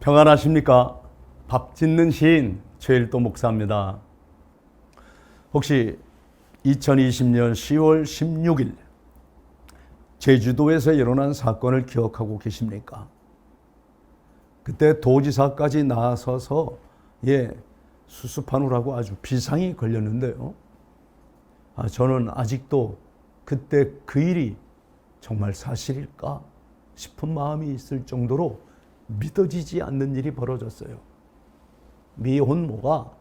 평안하십니까? 밥 짓는 시인 최일도 목사입니다. 혹시 2020년 10월 16일 제주도에서 일어난 사건을 기억하고 계십니까? 그때 도지사까지 나서서 수습하느라고 아주 비상이 걸렸는데요. 저는 아직도 그때 그 일이 정말 사실일까 싶은 마음이 있을 정도로 믿어지지 않는 일이 벌어졌어요. 미혼모가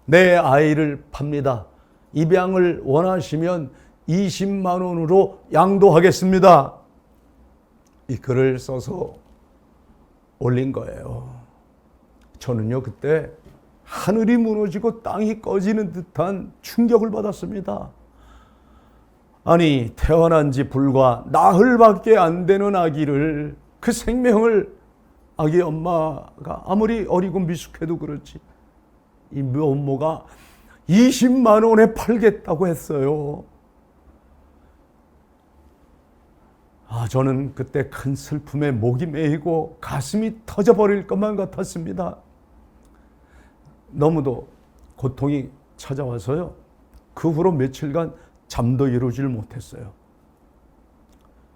내 아이를 팝니다. 입양을 원하시면 20만 원으로 양도하겠습니다. 이 글을 써서 올린 거예요. 저는요, 그때 하늘이 무너지고 땅이 꺼지는 듯한 충격을 받았습니다. 아니, 태어난 지 불과 나흘밖에 안 되는 아기를, 그 생명을 아기 엄마가 아무리 어리고 미숙해도 그렇지, 이 미혼모가 20만 원에 팔겠다고 했어요. 저는 그때 큰 슬픔에 목이 메이고 가슴이 터져버릴 것만 같았습니다. 너무도 고통이 찾아와서요, 그 후로 며칠간 잠도 이루질 못했어요.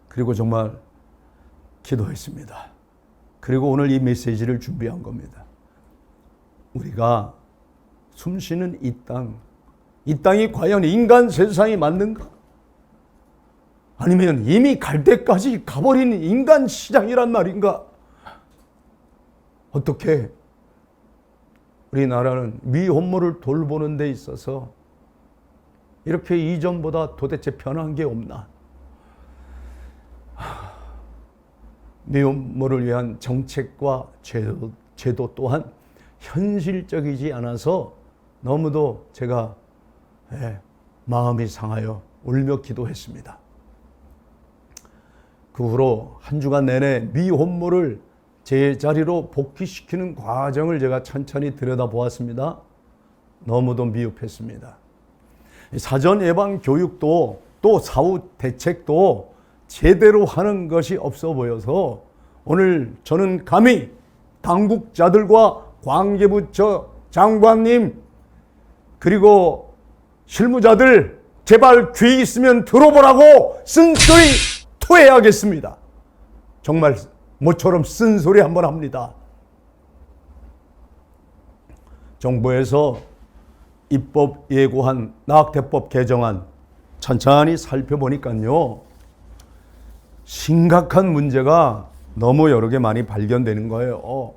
그리고 정말 기도했습니다. 그리고 오늘 이 메시지를 준비한 겁니다. 우리가 숨쉬는 이 땅이 과연 인간 세상이 맞는가? 아니면 이미 갈 때까지 가버린 인간 시장이란 말인가? 어떻게 우리나라는 미혼모를 돌보는 데 있어서 이렇게 이전보다 도대체 변한 게 없나? 미혼모를 위한 정책과 제도 또한 현실적이지 않아서 너무도 제가 마음이 상하여 울며 기도했습니다. 그 후로 한 주간 내내 미혼모를 제자리로 복귀시키는 과정을 제가 천천히 들여다보았습니다. 너무도 미흡했습니다. 사전 예방 교육도 또 사후 대책도 제대로 하는 것이 없어 보여서 오늘 저는 감히 당국자들과 관계부처 장관님 그리고 실무자들 제발 귀 있으면 들어보라고 쓴소리 토해야겠습니다. 정말 모처럼 쓴소리 한번 합니다. 정부에서 입법 예고한 낙태법 개정안 천천히 살펴보니까요, 심각한 문제가 너무 여러 개 많이 발견되는 거예요.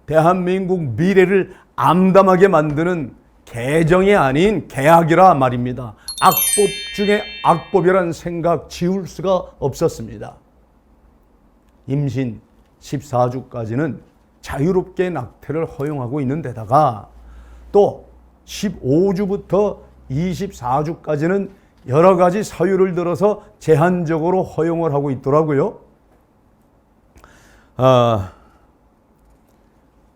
대한민국 미래를 암담하게 만드는 개정이 아닌 개악이라 말입니다. 악법 중에 악법이라는 생각 지울 수가 없었습니다. 임신 14주까지는 자유롭게 낙태를 허용하고 있는 데다가 또 15주부터 24주까지는 여러 가지 사유를 들어서 제한적으로 허용을 하고 있더라고요.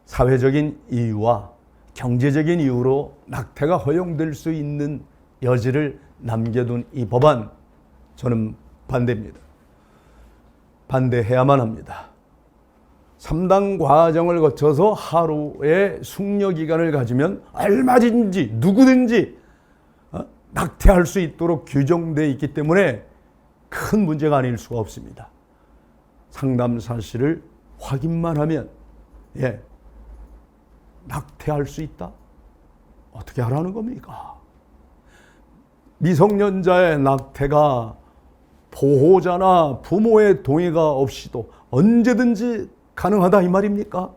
사회적인 이유와 경제적인 이유로 낙태가 허용될 수 있는 여지를 남겨둔 이 법안, 저는 반대입니다. 반대해야만 합니다. 3당 과정을 거쳐서 하루의 숙려기간을 가지면 얼마든지 누구든지 낙태할 수 있도록 규정되어 있기 때문에 큰 문제가 아닐 수가 없습니다. 상담 사실을 확인만 하면 낙태할 수 있다? 어떻게 하라는 겁니까? 미성년자의 낙태가 보호자나 부모의 동의가 없이도 언제든지 가능하다 이 말입니까?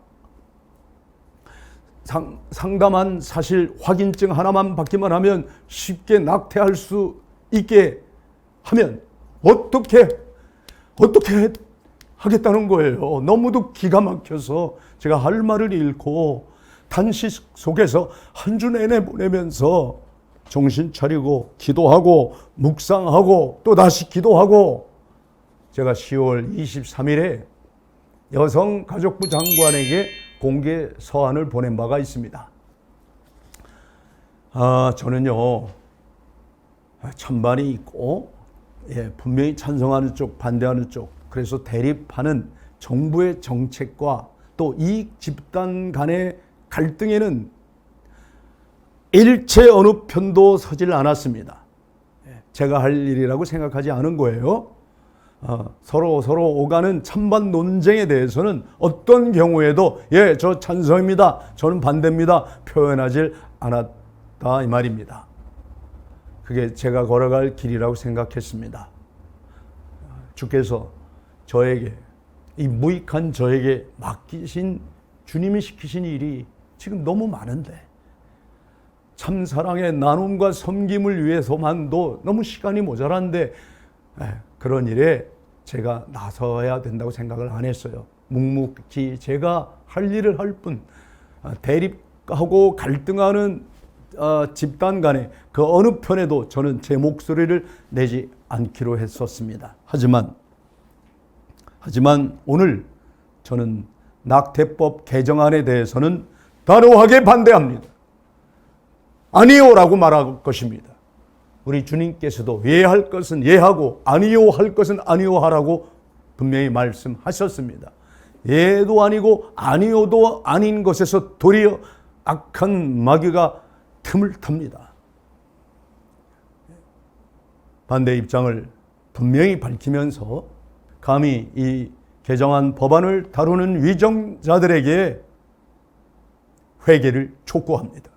상담한 사실 확인증 하나만 받기만 하면 쉽게 낙태할 수 있게 하면 어떻게 하겠다는 거예요. 너무도 기가 막혀서 제가 할 말을 잃고 단식 속에서 한 주 내내 보내면서 정신 차리고 기도하고 묵상하고 또 다시 기도하고 제가 10월 23일에 여성가족부 장관에게 공개 서한을 보낸 바가 있습니다. 저는요, 찬반이 있고 분명히 찬성하는 쪽 반대하는 쪽, 그래서 대립하는 정부의 정책과 또 이익 집단 간의 갈등에는 일체 어느 편도 서질 않았습니다. 제가 할 일이라고 생각하지 않은 거예요. 서로 오가는 찬반 논쟁에 대해서는 어떤 경우에도 예, 저 찬성입니다, 저는 반대입니다 표현하지 않았다 이 말입니다. 그게 제가 걸어갈 길이라고 생각했습니다. 주께서 저에게, 이 무익한 저에게 맡기신, 주님이 시키신 일이 지금 너무 많은데 참 사랑의 나눔과 섬김을 위해서만도 너무 시간이 모자란데 그런 일에 제가 나서야 된다고 생각을 안 했어요. 묵묵히 제가 할 일을 할 뿐, 대립하고 갈등하는 집단 간에 그 어느 편에도 저는 제 목소리를 내지 않기로 했었습니다. 하지만 오늘 저는 낙태법 개정안에 대해서는 단호하게 반대합니다. 아니요라고 말할 것입니다. 우리 주님께서도 예할 것은 예하고 아니요 할 것은 아니요 하라고 분명히 말씀하셨습니다. 예도 아니고 아니요도 아닌 것에서 도리어 악한 마귀가 틈을 탑니다. 반대 입장을 분명히 밝히면서 감히 이 개정안 법안을 다루는 위정자들에게 회개를 촉구합니다.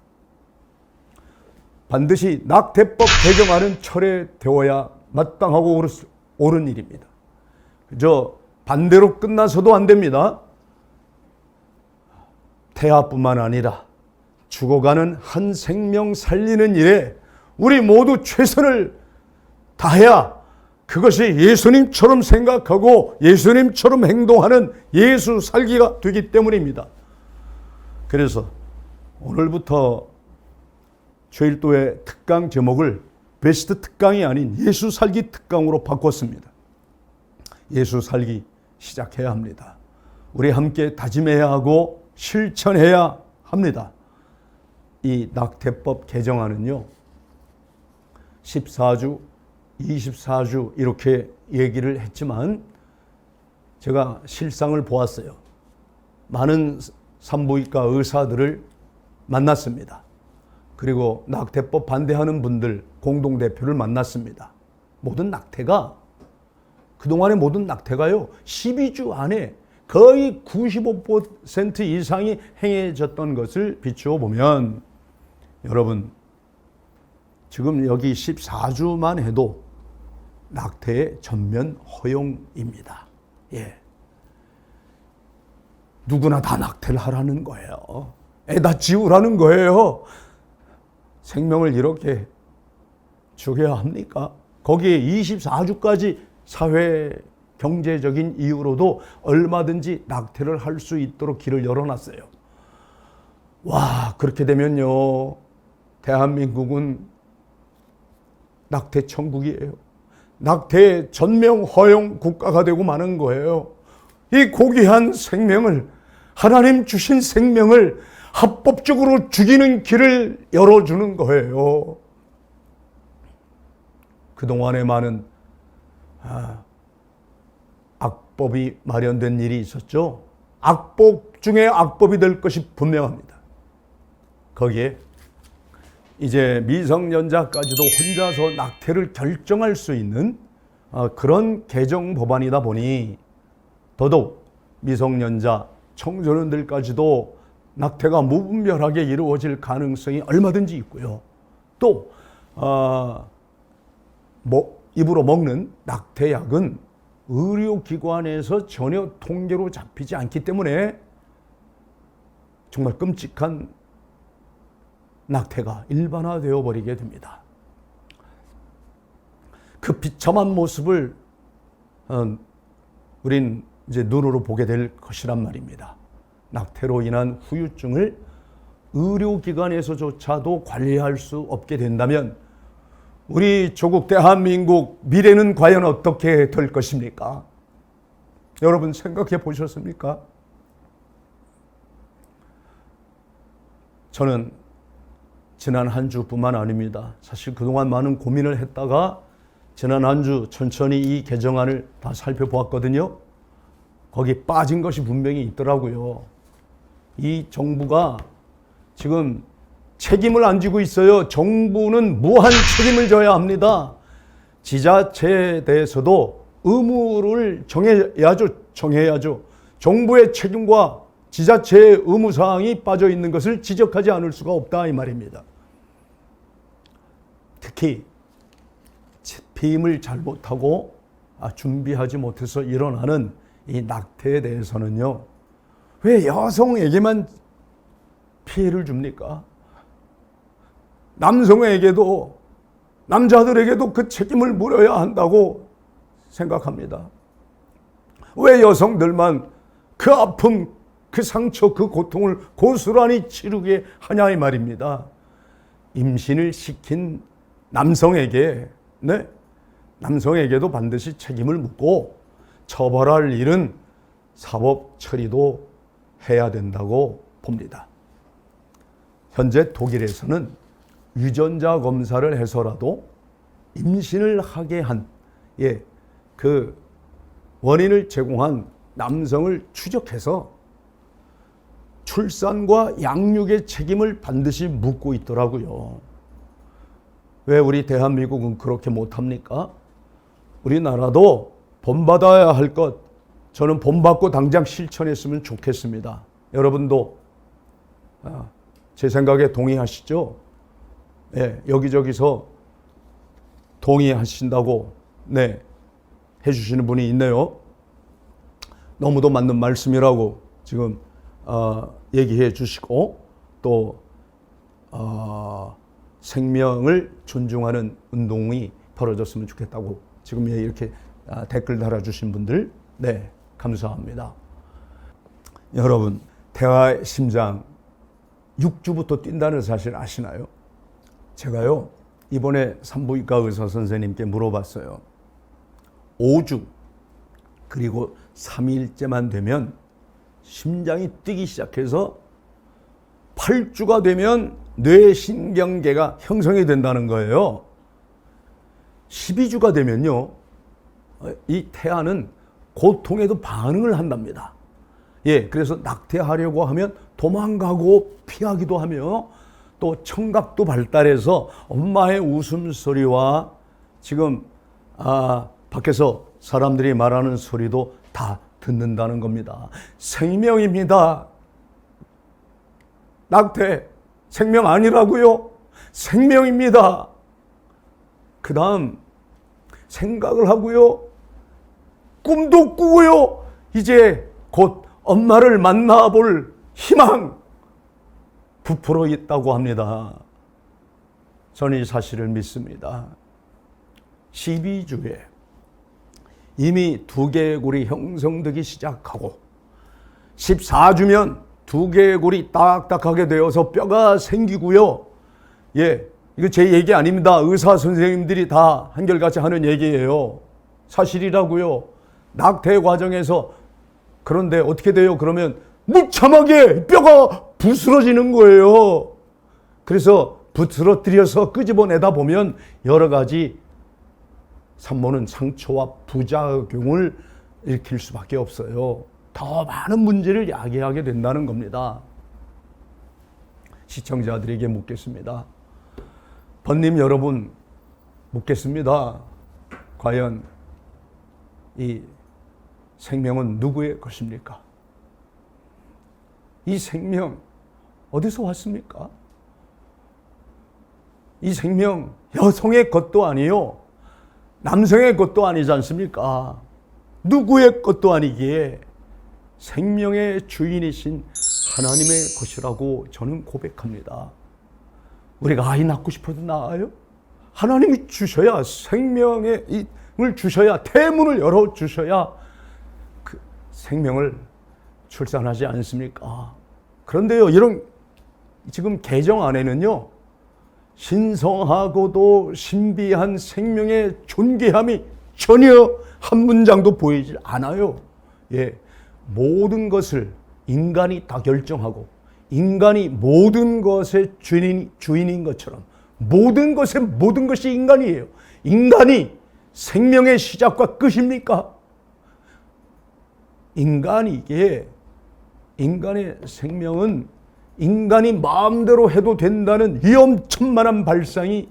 반드시 낙태법 개정안은 철회되어야 마땅하고 옳은 일입니다. 그저 반대로 끝나서도 안 됩니다. 태아뿐만 아니라 죽어가는 한 생명 살리는 일에 우리 모두 최선을 다해야 그것이 예수님처럼 생각하고 예수님처럼 행동하는 예수 살기가 되기 때문입니다. 그래서 오늘부터 죄일도의 특강 제목을 베스트 특강이 아닌 예수 살기 특강으로 바꿨습니다. 예수 살기 시작해야 합니다. 우리 함께 다짐해야 하고 실천해야 합니다. 이 낙태법 개정안은요, 14주, 24주 이렇게 얘기를 했지만 제가 실상을 보았어요. 많은 산부인과 의사들을 만났습니다. 그리고 낙태법 반대하는 분들 공동대표를 만났습니다. 모든 낙태가, 그동안의 모든 낙태가요, 12주 안에 거의 95% 이상이 행해졌던 것을 비추어 보면, 여러분, 지금 여기 14주만 해도 낙태의 전면 허용입니다. 예. 누구나 다 낙태를 하라는 거예요. 애다 지우라는 거예요. 생명을 이렇게 죽여야 합니까? 거기에 24주까지 사회 경제적인 이유로도 얼마든지 낙태를 할 수 있도록 길을 열어놨어요. 와, 그렇게 되면요, 대한민국은 낙태 천국이에요. 낙태 전면 허용 국가가 되고 마는 거예요. 이 고귀한 생명을, 하나님 주신 생명을 합법적으로 죽이는 길을 열어주는 거예요. 그동안에 많은 악법이 마련된 일이 있었죠. 악법 중에 악법이 될 것이 분명합니다. 거기에 이제 미성년자까지도 혼자서 낙태를 결정할 수 있는 그런 개정 법안이다 보니 더더욱 미성년자, 청소년들까지도 낙태가 무분별하게 이루어질 가능성이 얼마든지 있고요. 또 입으로 먹는 낙태약은 의료기관에서 전혀 통계로 잡히지 않기 때문에 정말 끔찍한 낙태가 일반화되어 버리게 됩니다. 그 비참한 모습을 우린 이제 눈으로 보게 될 것이란 말입니다. 낙태로 인한 후유증을 의료기관에서조차도 관리할 수 없게 된다면 우리 조국 대한민국 미래는 과연 어떻게 될 것입니까? 여러분 생각해 보셨습니까? 저는 지난 한 주뿐만 아닙니다. 사실 그동안 많은 고민을 했다가 지난 한 주 천천히 이 개정안을 다 살펴보았거든요. 거기 빠진 것이 분명히 있더라고요. 이 정부가 지금 책임을 안 지고 있어요. 정부는 무한 책임을 져야 합니다. 지자체에 대해서도 의무를 정해야죠. 정부의 책임과 지자체의 의무사항이 빠져 있는 것을 지적하지 않을 수가 없다 이 말입니다. 특히 피임을 잘못하고 준비하지 못해서 일어나는 이 낙태에 대해서는요. 왜 여성에게만 피해를 줍니까? 남성에게도 남자들에게도 그 책임을 물어야 한다고 생각합니다. 왜 여성들만 그 아픔, 그 상처, 그 고통을 고스란히 치르게 하냐 이 말입니다. 임신을 시킨 남성에게, 남성에게도 반드시 책임을 묻고 처벌할 일은 사법 처리도 해야 된다고 봅니다. 현재 독일에서는 유전자 검사를 해서라도 임신을 하게 한 그 원인을 제공한 남성을 추적해서 출산과 양육의 책임을 반드시 묻고 있더라고요. 왜 우리 대한민국은 그렇게 못합니까? 우리나라도 본받아야 할 것, 저는 본받고 당장 실천했으면 좋겠습니다. 여러분도 제 생각에 동의하시죠? 네, 여기저기서 동의하신다고 해주시는 분이 있네요. 너무도 맞는 말씀이라고 지금 얘기해 주시고 또 생명을 존중하는 운동이 벌어졌으면 좋겠다고 지금 이렇게 댓글 달아주신 분들 감사합니다. 여러분 태아의 심장 6주부터 뛴다는 사실 아시나요? 제가요 이번에 산부인과 의사 선생님께 물어봤어요. 5주 그리고 3일째만 되면 심장이 뛰기 시작해서 8주가 되면 뇌신경계가 형성이 된다는 거예요. 12주가 되면요 이 태아는 고통에도 반응을 한답니다. 그래서 낙태하려고 하면 도망가고 피하기도 하며 또 청각도 발달해서 엄마의 웃음소리와 지금 밖에서 사람들이 말하는 소리도 다 듣는다는 겁니다. 생명입니다. 낙태 생명 아니라고요? 생명입니다. 그 다음 생각을 하고요. 꿈도 꾸고요. 이제 곧 엄마를 만나볼 희망 부풀어 있다고 합니다. 저는 이 사실을 믿습니다. 12주에 이미 두개골이 형성되기 시작하고 14주면 두개골이 딱딱하게 되어서 뼈가 생기고요. 이거 제 얘기 아닙니다. 의사 선생님들이 다 한결같이 하는 얘기예요. 사실이라고요. 낙태 과정에서 그런데 어떻게 돼요? 그러면 무참하게 뼈가 부스러지는 거예요. 그래서 부스러뜨려서 끄집어내다 보면 여러 가지 산모는 상처와 부작용을 일으킬 수밖에 없어요. 더 많은 문제를 야기하게 된다는 겁니다. 시청자들에게 묻겠습니다. 번님 여러분 묻겠습니다. 과연 이 생명은 누구의 것입니까? 이 생명 어디서 왔습니까? 이 생명 여성의 것도 아니요 남성의 것도 아니지 않습니까? 누구의 것도 아니기에 생명의 주인이신 하나님의 것이라고 저는 고백합니다. 우리가 아이 낳고 싶어도 낳아요? 하나님이 주셔야 생명을 주셔야 태문을 열어주셔야 그 생명을 출산하지 않습니까? 그런데요, 이런 지금 개정 안에는요, 신성하고도 신비한 생명의 존귀함이 전혀 한 문장도 보이지 않아요. 모든 것을 인간이 다 결정하고 인간이 모든 것의 주인인 것처럼 모든 것이 인간이에요. 인간이 생명의 시작과 끝입니까? 인간의 생명은 인간이 마음대로 해도 된다는 위험천만한 발상이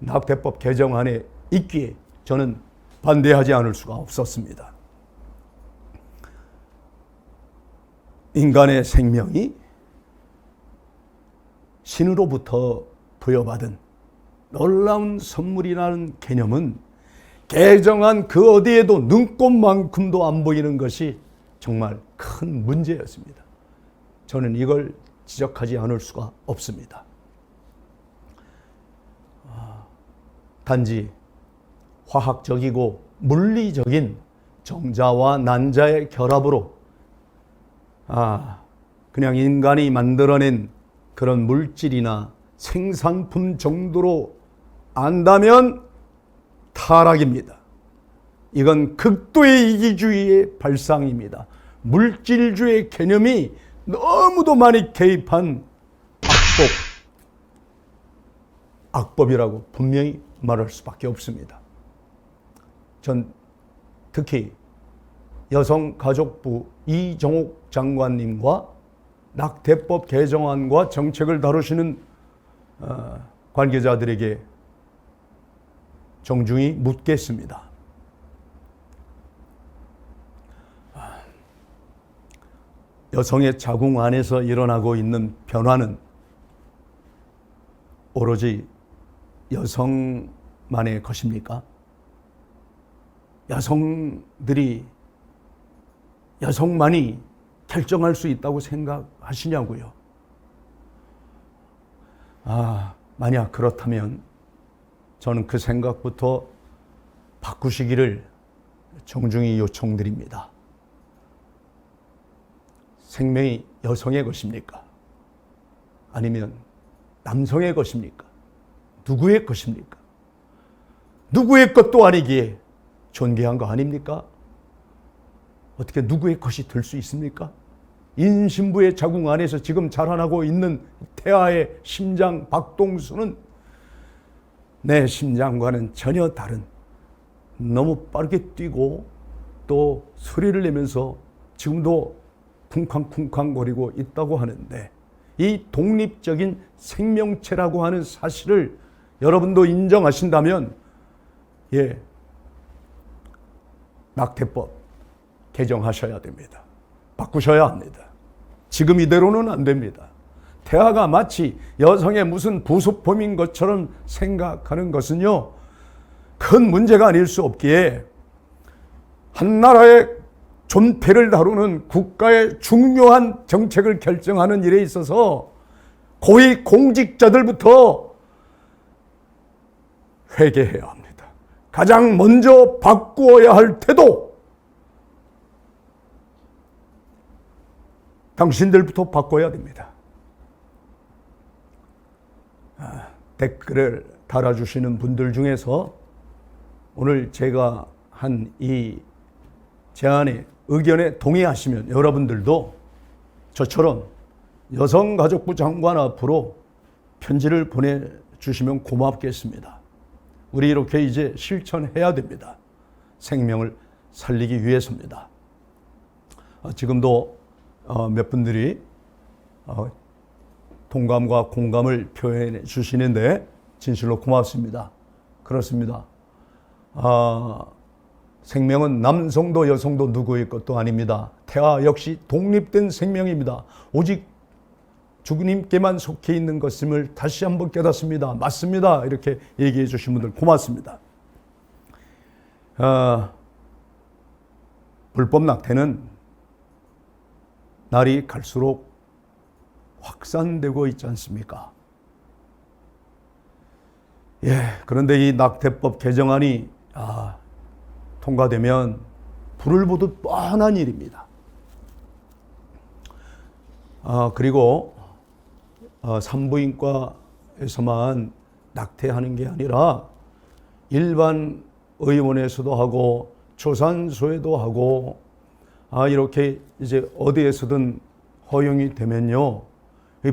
낙태법 개정안에 있기에 저는 반대하지 않을 수가 없었습니다. 인간의 생명이 신으로부터 부여받은 놀라운 선물이라는 개념은 개정안 그 어디에도 눈꼽만큼도 안 보이는 것이 정말 큰 문제였습니다. 저는 이걸 지적하지 않을 수가 없습니다. 단지 화학적이고 물리적인 정자와 난자의 결합으로 그냥 인간이 만들어낸 그런 물질이나 생산품 정도로 안다면 타락입니다. 이건 극도의 이기주의의 발상입니다. 물질주의 개념이 너무도 많이 개입한 악법이라고 분명히 말할 수밖에 없습니다. 전 특히 여성가족부 이정옥 장관님과 낙태법 개정안과 정책을 다루시는 관계자들에게 정중히 묻겠습니다. 여성의 자궁 안에서 일어나고 있는 변화는 오로지 여성만의 것입니까? 여성만이 결정할 수 있다고 생각하시냐고요? 만약 그렇다면 저는 그 생각부터 바꾸시기를 정중히 요청드립니다. 생명이 여성의 것입니까? 아니면 남성의 것입니까? 누구의 것입니까? 누구의 것도 아니기에 존귀한 거 아닙니까? 어떻게 누구의 것이 될 수 있습니까? 임신부의 자궁 안에서 지금 자라나고 있는 태아의 심장 박동수는 내 심장과는 전혀 다른, 너무 빠르게 뛰고 또 소리를 내면서 지금도 쿵쾅쿵쾅거리고 있다고 하는데, 이 독립적인 생명체라고 하는 사실을 여러분도 인정하신다면 낙태법 개정하셔야 됩니다. 바꾸셔야 합니다. 지금 이대로는 안 됩니다. 태아가 마치 여성의 무슨 부속품인 것처럼 생각하는 것은요, 큰 문제가 아닐 수 없기에 한 나라의 존폐를 다루는 국가의 중요한 정책을 결정하는 일에 있어서 고위 공직자들부터 회개해야 합니다. 가장 먼저 바꾸어야 할 태도, 당신들부터 바꿔야 됩니다. 댓글을 달아주시는 분들 중에서 오늘 제가 한 이 제안에 의견에 동의하시면 여러분들도 저처럼 여성가족부 장관 앞으로 편지를 보내주시면 고맙겠습니다. 우리 이렇게 이제 실천해야 됩니다. 생명을 살리기 위해서입니다. 지금도 몇 분들이 동감과 공감을 표현해 주시는데 진실로 고맙습니다. 그렇습니다. 생명은 남성도 여성도 누구의 것도 아닙니다. 태아 역시 독립된 생명입니다. 오직 주님께만 속해 있는 것임을 다시 한번 깨닫습니다. 맞습니다. 이렇게 얘기해 주신 분들 고맙습니다. 불법 낙태는 날이 갈수록 확산되고 있지 않습니까? 그런데 이 낙태법 개정안이 통과되면 불을 보듯 뻔한 일입니다. 그리고 산부인과에서만 낙태하는 게 아니라 일반 의원에서도 하고 조산소에도 하고 이렇게 이제 어디에서든 허용이 되면요,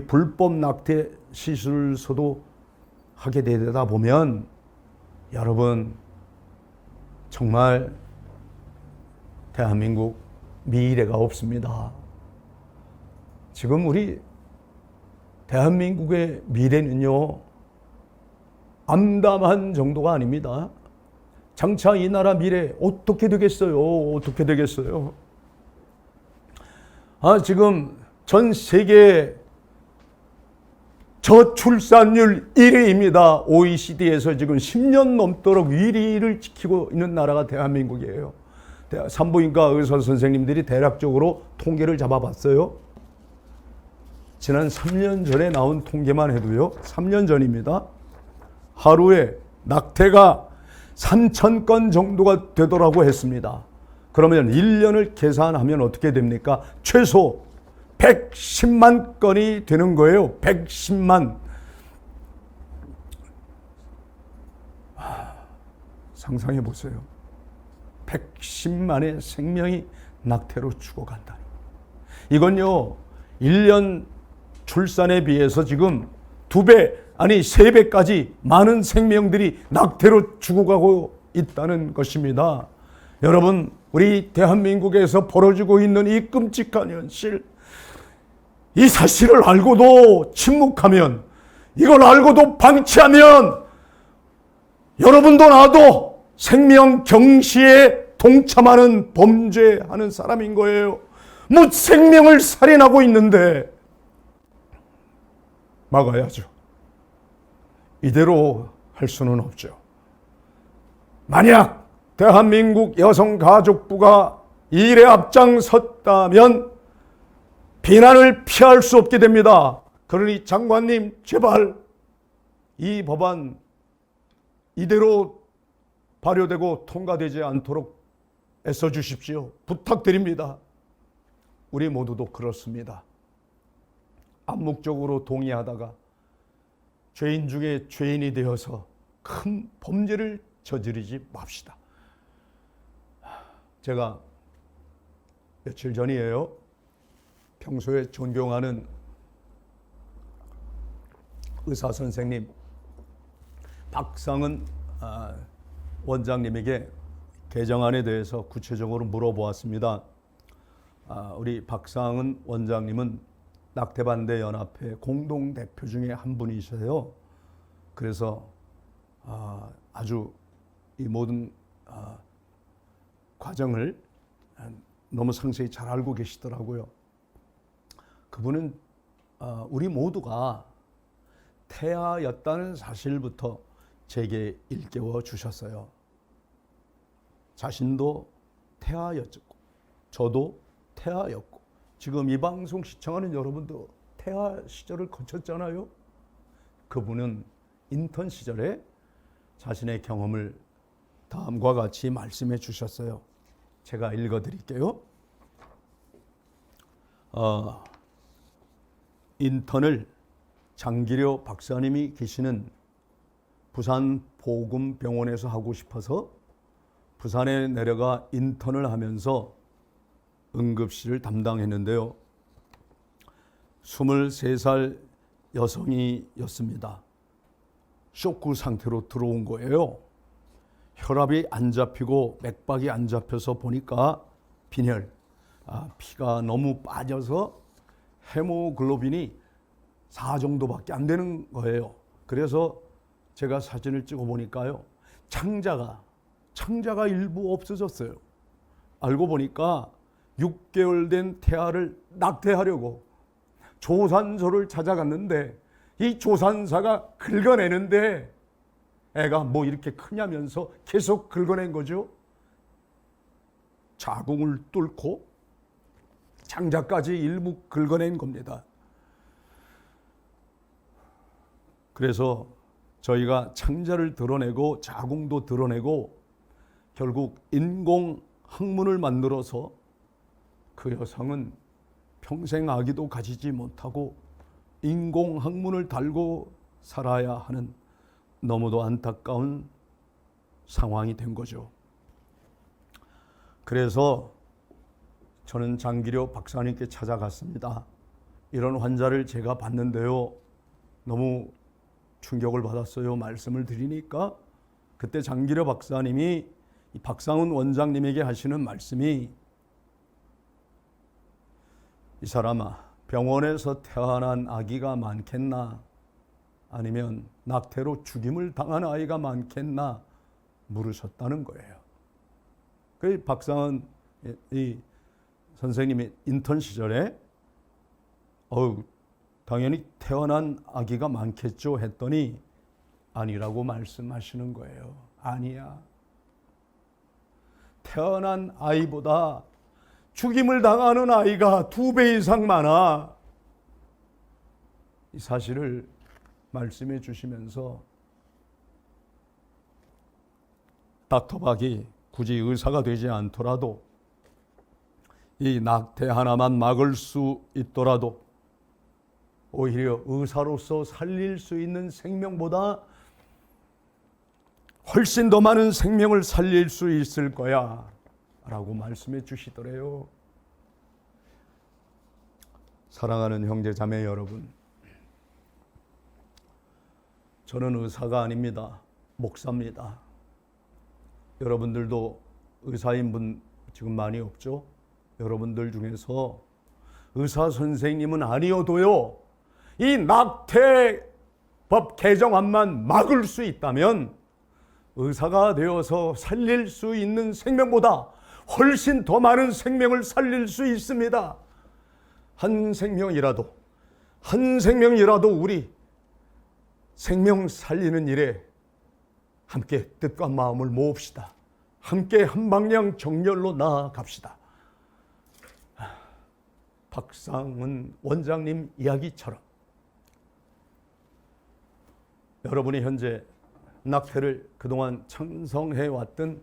불법 낙태 시술소도 하게 되다 보면 여러분 정말 대한민국 미래가 없습니다. 지금 우리 대한민국의 미래는요, 암담한 정도가 아닙니다. 장차 이 나라 미래 어떻게 되겠어요? 어떻게 되겠어요? 지금 전 세계 저출산율 1위입니다. OECD에서 지금 10년 넘도록 1위를 지키고 있는 나라가 대한민국이에요. 산부인과 의사 선생님들이 대략적으로 통계를 잡아봤어요. 지난 3년 전에 나온 통계만 해도요, 3년 전입니다. 하루에 낙태가 3,000건 정도가 되더라고 했습니다. 그러면 1년을 계산하면 어떻게 됩니까? 최소 110만 건이 되는 거예요. 110만. 상상해 보세요. 110만의 생명이 낙태로 죽어간다. 이건요, 1년 출산에 비해서 지금 2배, 아니 3배까지 많은 생명들이 낙태로 죽어가고 있다는 것입니다. 여러분, 우리 대한민국에서 벌어지고 있는 이 끔찍한 현실, 이 사실을 알고도 침묵하면, 이걸 알고도 방치하면 여러분도 나도 생명 경시에 동참하는 범죄하는 사람인 거예요. 뭐 생명을 살인하고 있는데 막아야죠. 이대로 할 수는 없죠. 만약 대한민국 여성가족부가 이 일에 앞장섰다면 비난을 피할 수 없게 됩니다. 그러니 장관님, 제발 이 법안 이대로 발효되고 통과되지 않도록 애써 주십시오. 부탁드립니다. 우리 모두도 그렇습니다. 암묵적으로 동의하다가 죄인 중에 죄인이 되어서 큰 범죄를 저지르지 맙시다. 제가 며칠 전이에요. 평소에 존경하는 의사 선생님 박상은 원장님에게 개정안에 대해서 구체적으로 물어보았습니다. 우리 박상은 원장님은 낙태반대 연합회 공동대표 중에 한 분이셔요. 그래서 아주 이 모든 과정을 너무 상세히 잘 알고 계시더라고요. 그분은 우리 모두가 태아였다는 사실부터 제게 일깨워 주셨어요. 자신도 태아였고 저도 태아였고 지금 이 방송 시청하는 여러분도 태아 시절을 거쳤잖아요. 그분은 인턴 시절에 자신의 경험을 다음과 같이 말씀해 주셨어요. 제가 읽어드릴게요. 인턴을 장기료 박사님이 계시는 부산 보금병원에서 하고 싶어서 부산에 내려가 인턴을 하면서 응급실을 담당했는데요. 23살 여성이었습니다. 쇼크 상태로 들어온 거예요. 혈압이 안 잡히고 맥박이 안 잡혀서 보니까 빈혈, 피가 너무 빠져서 헤모글로빈이 4 정도밖에 안 되는 거예요. 그래서 제가 사진을 찍어 보니까요, 창자가 일부 없어졌어요. 알고 보니까 6개월 된 태아를 낙태하려고 조산소를 찾아갔는데 이 조산사가 긁어내는데 애가 뭐 이렇게 크냐면서 계속 긁어낸 거죠. 자궁을 뚫고 창자까지 일부 긁어낸 겁니다. 그래서 저희가 창자를 드러내고 자궁도 드러내고 결국 인공 항문을 만들어서 그 여성은 평생 아기도 가지지 못하고 인공 항문을 달고 살아야 하는 너무도 안타까운 상황이 된 거죠. 그래서 저는 장기료 박사님께 찾아갔습니다. 이런 환자를 제가 봤는데요, 너무 충격을 받았어요. 말씀을 드리니까 그때 장기료 박사님이 이 박상훈 원장님에게 하시는 말씀이 이 사람아, 병원에서 태어난 아기가 많겠나? 아니면 낙태로 죽임을 당한 아이가 많겠나? 물으셨다는 거예요. 그 박상은 이 선생님이 인턴 시절에 당연히 태어난 아기가 많겠죠 했더니 아니라고 말씀하시는 거예요. 아니야. 태어난 아이보다 죽임을 당하는 아이가 2배 이상 많아. 이 사실을 말씀해 주시면서 닥터박이 굳이 의사가 되지 않더라도 이 낙태 하나만 막을 수 있더라도 오히려 의사로서 살릴 수 있는 생명보다 훨씬 더 많은 생명을 살릴 수 있을 거야 라고 말씀해 주시더래요. 사랑하는 형제 자매 여러분, 저는 의사가 아닙니다. 목사입니다. 여러분들도 의사인 분 지금 많이 없죠? 여러분들 중에서 의사 선생님은 아니어도요, 이 낙태법 개정안만 막을 수 있다면 의사가 되어서 살릴 수 있는 생명보다 훨씬 더 많은 생명을 살릴 수 있습니다. 한 생명이라도 우리 생명 살리는 일에 함께 뜻과 마음을 모읍시다. 함께 한 방향 정렬로 나아갑시다. 박상은 원장님 이야기처럼 여러분이 현재 낙태를 그동안 찬성해 왔든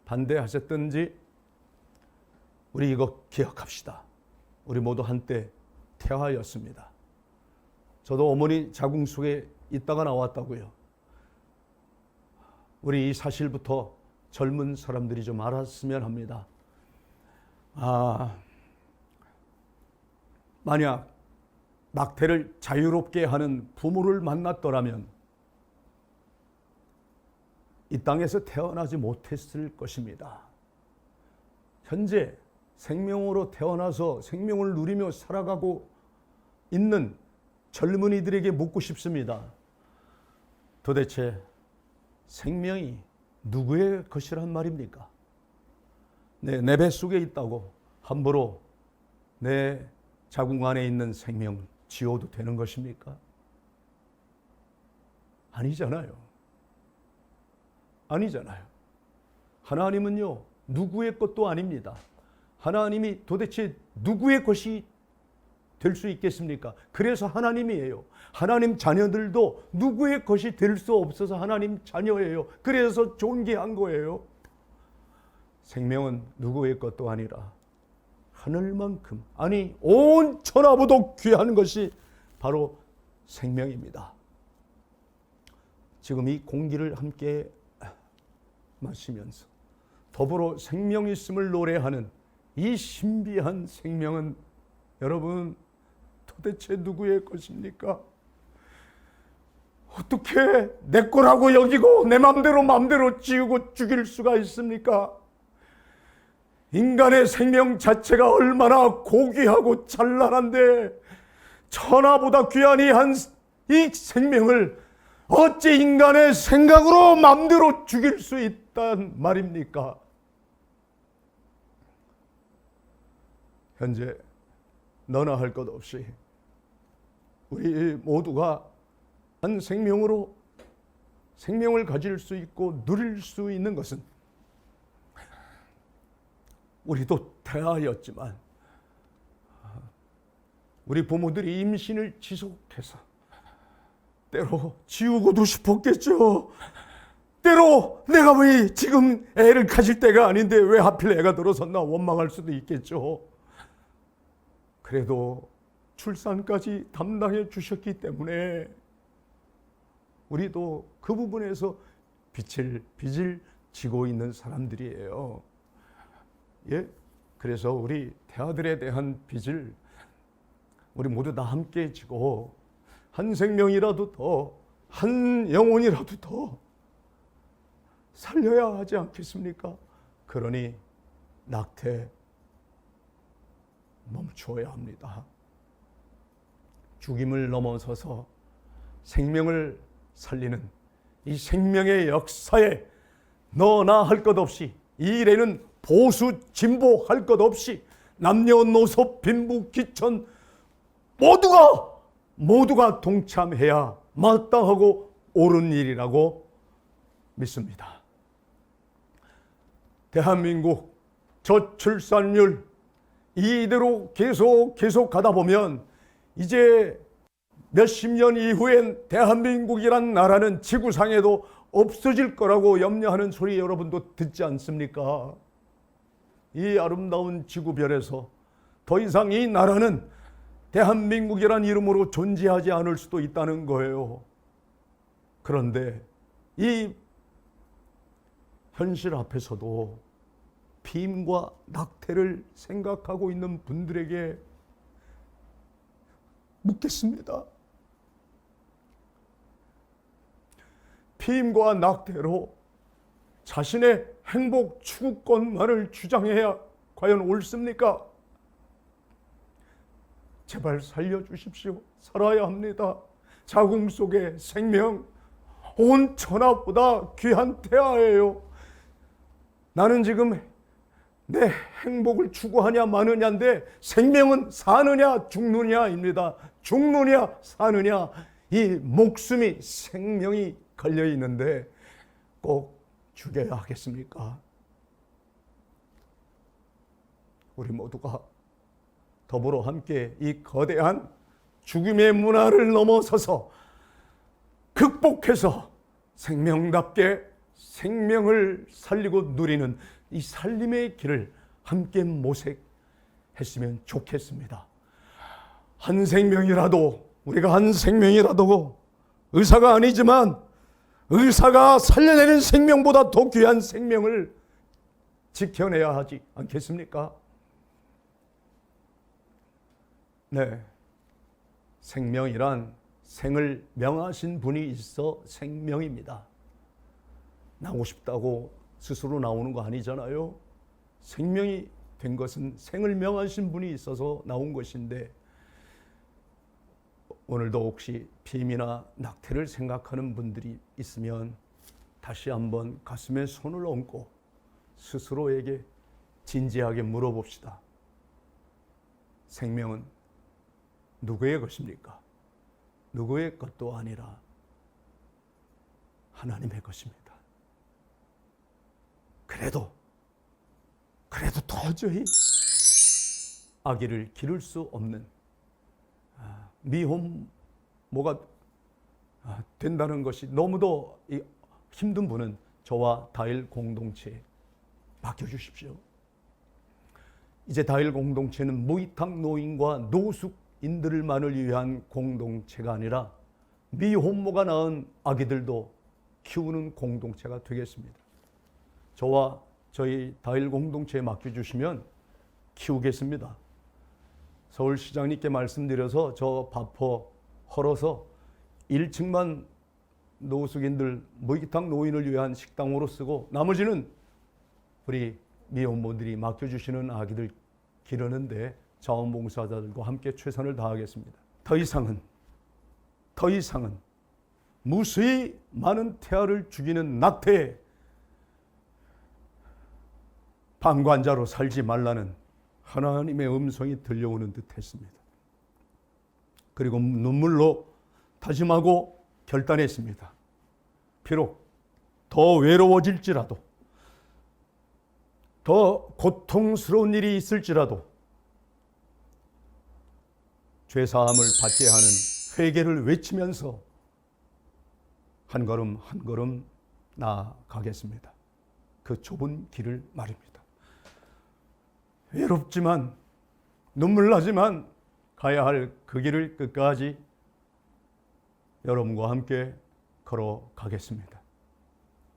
반대하셨든지 우리 이거 기억합시다. 우리 모두 한때 태아였습니다. 저도 어머니 자궁 속에 있다가 나왔다고요. 우리 이 사실부터 젊은 사람들이 좀 알았으면 합니다. 만약 낙태를 자유롭게 하는 부모를 만났더라면 이 땅에서 태어나지 못했을 것입니다. 현재 생명으로 태어나서 생명을 누리며 살아가고 있는 젊은이들에게 묻고 싶습니다. 도대체 생명이 누구의 것이란 말입니까? 내 뱃속에 있다고 함부로 내 자궁 안에 있는 생명을 지워도 되는 것입니까? 아니잖아요. 하나님은요, 누구의 것도 아닙니다. 하나님이 도대체 누구의 것이 될 수 있겠습니까? 그래서 하나님이에요. 하나님 자녀들도 누구의 것이 될 수 없어서 하나님 자녀예요. 그래서 존귀한 거예요. 생명은 누구의 것도 아니라 하늘만큼, 아니 온 천하보다 귀한 것이 바로 생명입니다. 지금 이 공기를 함께 마시면서 더불어 생명 있음을 노래하는 이 신비한 생명은 여러분 도대체 누구의 것입니까? 어떻게 내 거라고 여기고 내 맘대로 지우고 죽일 수가 있습니까? 인간의 생명 자체가 얼마나 고귀하고 찬란한데 천하보다 귀하니 한 이 생명을 어찌 인간의 생각으로 맘대로 죽일 수 있단 말입니까? 현재 너나 할 것 없이 우리 모두가 한 생명으로 생명을 가질 수 있고 누릴 수 있는 것은 우리도 태아였지만 우리 부모들이 임신을 지속해서 때로 지우고도 싶었겠죠. 때로 내가 왜 지금 애를 가질 때가 아닌데 왜 하필 애가 들어섰나 원망할 수도 있겠죠. 그래도 출산까지 담당해 주셨기 때문에 우리도 그 부분에서 빚을 지고 있는 사람들이에요. 예? 그래서 우리 태아들에 대한 빚을 우리 모두 다 함께 지고 한 생명이라도 더, 한 영혼이라도 더 살려야 하지 않겠습니까? 그러니 낙태 멈추어야 합니다. 죽임을 넘어서서 생명을 살리는 이 생명의 역사에 너나 할 것 없이, 이 일에는 보수 진보 할 것 없이 남녀노소 빈부 귀천 모두가 동참해야 마땅하고 옳은 일이라고 믿습니다. 대한민국 저출산율 이대로 계속 가다 보면 이제 몇십 년 이후엔 대한민국이란 나라는 지구상에도 없어질 거라고 염려하는 소리 여러분도 듣지 않습니까? 이 아름다운 지구별에서 더 이상 이 나라는 대한민국이란 이름으로 존재하지 않을 수도 있다는 거예요. 그런데 이 현실 앞에서도 피임과 낙태를 생각하고 있는 분들에게 묻겠습니다. 피임과 낙태로 자신의 행복 추구권만을 주장해야 과연 옳습니까? 제발 살려주십시오. 살아야 합니다. 자궁 속의 생명, 온 천하보다 귀한 태아예요. 나는 지금 내 행복을 추구하냐 마느냐인데 생명은 사느냐 죽느냐입니다. 죽느냐 사느냐, 이 목숨이, 생명이 걸려 있는데 꼭 죽여야 하겠습니까? 우리 모두가 더불어 함께 이 거대한 죽음의 문화를 넘어서서 극복해서 생명답게 생명을 살리고 누리는 이 살림의 길을 함께 모색했으면 좋겠습니다. 한 생명이라도, 우리가 한 생명이라도, 의사가 아니지만 의사가 살려내는 생명보다 더 귀한 생명을 지켜내야 하지 않겠습니까? 네, 생명이란 생을 명하신 분이 있어 생명입니다. 나오고 싶다고 스스로 나오는 거 아니잖아요. 생명이 된 것은 생을 명하신 분이 있어서 나온 것인데, 오늘도 혹시 피임이나 낙태를 생각하는 분들이 있으면 다시 한번 가슴에 손을 얹고 스스로에게 진지하게 물어봅시다. 생명은 누구의 것입니까? 누구의 것도 아니라 하나님의 것입니다. 그래도 도저히 아기를 기를 수 없는 미혼모가 된다는 것이 너무도 힘든 분은 저와 다일 공동체에 맡겨주십시오. 이제 다일 공동체는 무이탁 노인과 노숙인들만을 위한 공동체가 아니라 미혼모가 낳은 아기들도 키우는 공동체가 되겠습니다. 저와 저희 다일 공동체에 맡겨주시면 키우겠습니다. 서울시장님께 말씀드려서 저 바퍼 헐어서 1층만 노숙인들, 무이탁 노인을 위한 식당으로 쓰고 나머지는 우리 미혼모들이 맡겨주시는 아기들 기르는데 자원봉사자들과 함께 최선을 다하겠습니다. 더 이상은 무수히 많은 태아를 죽이는 낙태에 방관자로 살지 말라는 하나님의 음성이 들려오는 듯 했습니다. 그리고 눈물로 다짐하고 결단했습니다. 비록 더 외로워질지라도, 더 고통스러운 일이 있을지라도 죄사함을 받게 하는 회개를 외치면서 한 걸음 한 걸음 나아가겠습니다. 그 좁은 길을 말입니다. 외롭지만, 눈물 나지만 가야 할 그 길을 끝까지 여러분과 함께 걸어가겠습니다.